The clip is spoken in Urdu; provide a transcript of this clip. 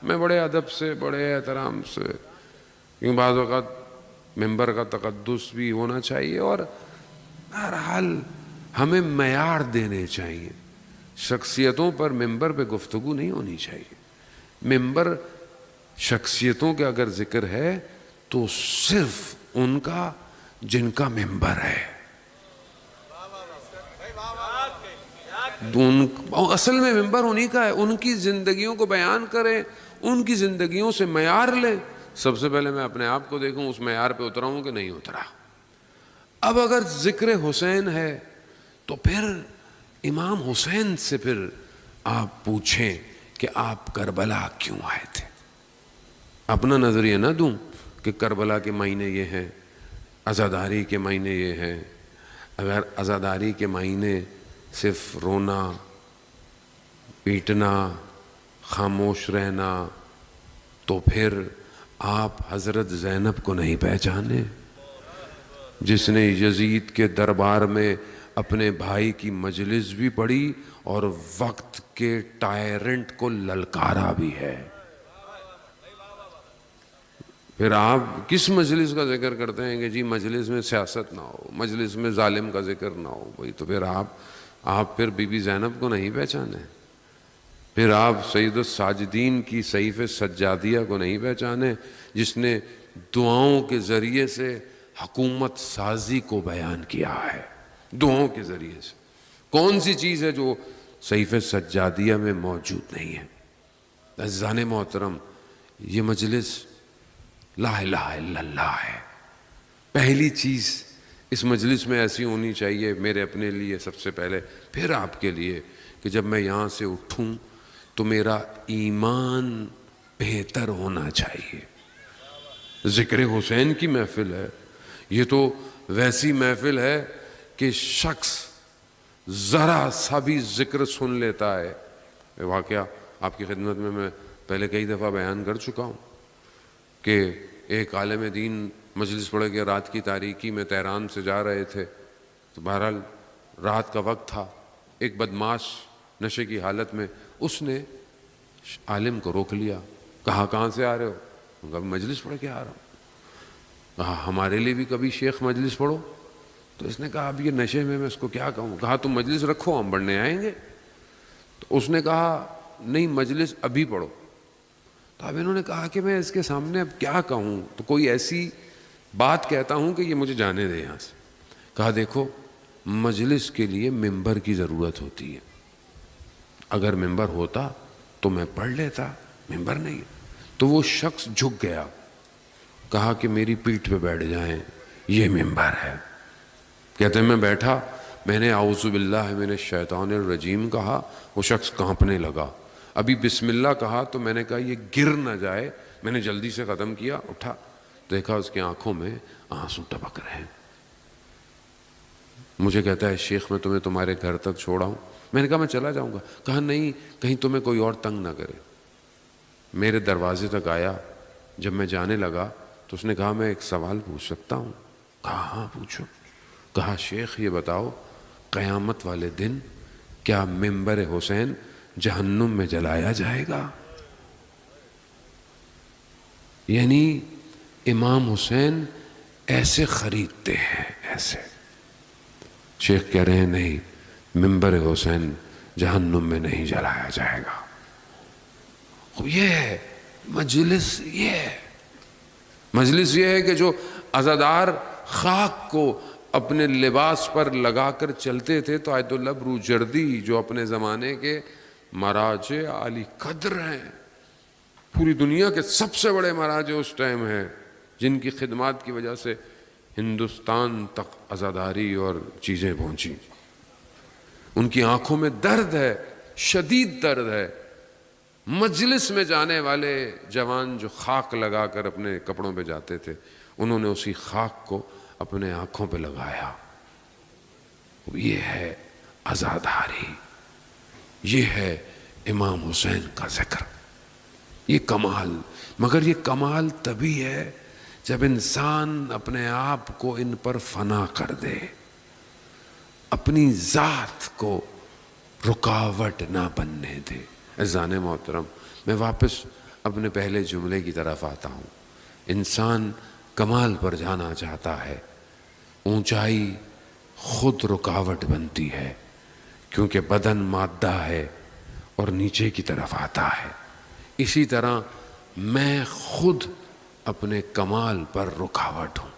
میں بڑے ادب سے بڑے احترام سے، کیوں بعض اوقات ممبر کا تقدس بھی ہونا چاہیے، اور بہرحال ہمیں معیار دینے چاہیے. شخصیتوں پر ممبر پہ گفتگو نہیں ہونی چاہیے. ممبر شخصیتوں کا اگر ذکر ہے تو صرف ان کا جن کا ممبر ہے. اصل میں ممبر انہی کا ہے. ان کی زندگیوں کو بیان کریں، ان کی زندگیوں سے معیار لیں. سب سے پہلے میں اپنے آپ کو دیکھوں اس معیار پہ اترا ہوں کہ نہیں اترا. اب اگر ذکر حسین ہے تو پھر امام حسین سے پھر آپ پوچھیں کہ آپ کربلا کیوں آئے تھے. اپنا نظریہ نہ دوں کہ کربلا کے معنی یہ ہیں، عزاداری کے معنی یہ ہیں. اگر عزاداری کے معنی صرف رونا، پیٹنا، خاموش رہنا، تو پھر آپ حضرت زینب کو نہیں پہچانے، جس نے یزید کے دربار میں اپنے بھائی کی مجلس بھی پڑھی اور وقت کے ٹائرنٹ کو للکارا بھی ہے. پھر آپ کس مجلس کا ذکر کرتے ہیں کہ جی مجلس میں سیاست نہ ہو، مجلس میں ظالم کا ذکر نہ ہو. بھائی تو پھر آپ پھر بی بی زینب کو نہیں پہچانے، پھر آپ سید الساجدین کی صحیفہ سجادیہ کو نہیں پہچانے، جس نے دعاؤں کے ذریعے سے حکومت سازی کو بیان کیا ہے. دعاؤں کے ذریعے سے کون سی چیز ہے جو صحیفہ سجادیہ میں موجود نہیں ہے؟ عزیزان محترم، یہ مجلس لا الہ الا اللہ ہے. پہلی چیز اس مجلس میں ایسی ہونی چاہیے میرے اپنے لیے سب سے پہلے، پھر آپ کے لیے، کہ جب میں یہاں سے اٹھوں تو میرا ایمان بہتر ہونا چاہیے. ذکر حسین کی محفل ہے، یہ تو ویسی محفل ہے کہ شخص ذرا سا بھی ذکر سن لیتا ہے. واقعہ آپ کی خدمت میں پہلے کئی دفعہ بیان کر چکا ہوں کہ ایک عالم دین مجلس پڑھ کے رات کی تاریکی میں تہران سے جا رہے تھے، تو بہرحال رات کا وقت تھا. ایک بدماش نشے کی حالت میں اس نے عالم کو روک لیا. کہا کہاں سے آ رہے ہو؟ کہا مجلس پڑھ کے آ رہا ہوں. کہا ہمارے لیے بھی کبھی شیخ مجلس پڑھو. تو اس نے کہا اب یہ نشے میں اس کو کیا کہوں. کہا تم مجلس رکھو ہم پڑھنے آئیں گے. تو اس نے کہا نہیں مجلس ابھی پڑھو. تو اب انہوں نے کہا کہ میں اس کے سامنے اب کیا کہوں، تو کوئی ایسی بات کہتا ہوں کہ یہ مجھے جانے دے یہاں سے. کہا دیکھو مجلس کے لیے ممبر کی ضرورت ہوتی ہے، اگر ممبر ہوتا تو میں پڑھ لیتا، ممبر نہیں. تو وہ شخص جھک گیا، کہا کہ میری پیٹھ پہ بیٹھ جائیں، یہ ممبر ہے. کہتے ہیں میں بیٹھا، میں نے اعوذ باللہ من الشیطان الرجیم کہا، وہ شخص کانپنے لگا. ابھی بسم اللہ کہا تو میں نے کہا یہ گر نہ جائے، میں نے جلدی سے ختم کیا. اٹھا، دیکھا اس کی آنکھوں میں آنسو ٹپک رہے ہیں. مجھے کہتا ہے شیخ میں تمہیں تمہارے گھر تک چھوڑا ہوں. میں نے کہا میں چلا جاؤں گا. کہا نہیں، کہیں تمہیں کوئی اور تنگ نہ کرے. میرے دروازے تک آیا. جب میں جانے لگا تو اس نے کہا میں ایک سوال پوچھ سکتا ہوں؟ کہا ہاں پوچھو. کہا شیخ یہ بتاؤ قیامت والے دن کیا ممبر حسین جہنم میں جلایا جائے گا؟ یعنی امام حسین ایسے خریدتے ہیں، ایسے. شیخ کہہ رہے ہیں نہیں، ممبر حسین جہنم میں نہیں جلایا جائے گا. یہ ہے مجلس. یہ ہے مجلس، یہ ہے کہ جو عزادار خاک کو اپنے لباس پر لگا کر چلتے تھے تو آیت اللہ بروجردی جو اپنے زمانے کے مراجع عالی قدر ہیں، پوری دنیا کے سب سے بڑے مراجع اس ٹائم ہیں، جن کی خدمات کی وجہ سے ہندوستان تک عزاداری اور چیزیں پہنچی. ان کی آنکھوں میں درد ہے، شدید درد ہے. مجلس میں جانے والے جوان جو خاک لگا کر اپنے کپڑوں پہ جاتے تھے، انہوں نے اسی خاک کو اپنے آنکھوں پہ لگایا. یہ ہے عزاداری، یہ ہے امام حسین کا ذکر، یہ کمال. مگر یہ کمال تبھی ہے جب انسان اپنے آپ کو ان پر فنا کر دے، اپنی ذات کو رکاوٹ نہ بننے دے. عزیزان محترم، میں واپس اپنے پہلے جملے کی طرف آتا ہوں. انسان کمال پر جانا چاہتا ہے، اونچائی خود رکاوٹ بنتی ہے، کیونکہ بدن مادہ ہے اور نیچے کی طرف آتا ہے. اسی طرح میں خود اپنے کمال پر رکاوٹ ہوں.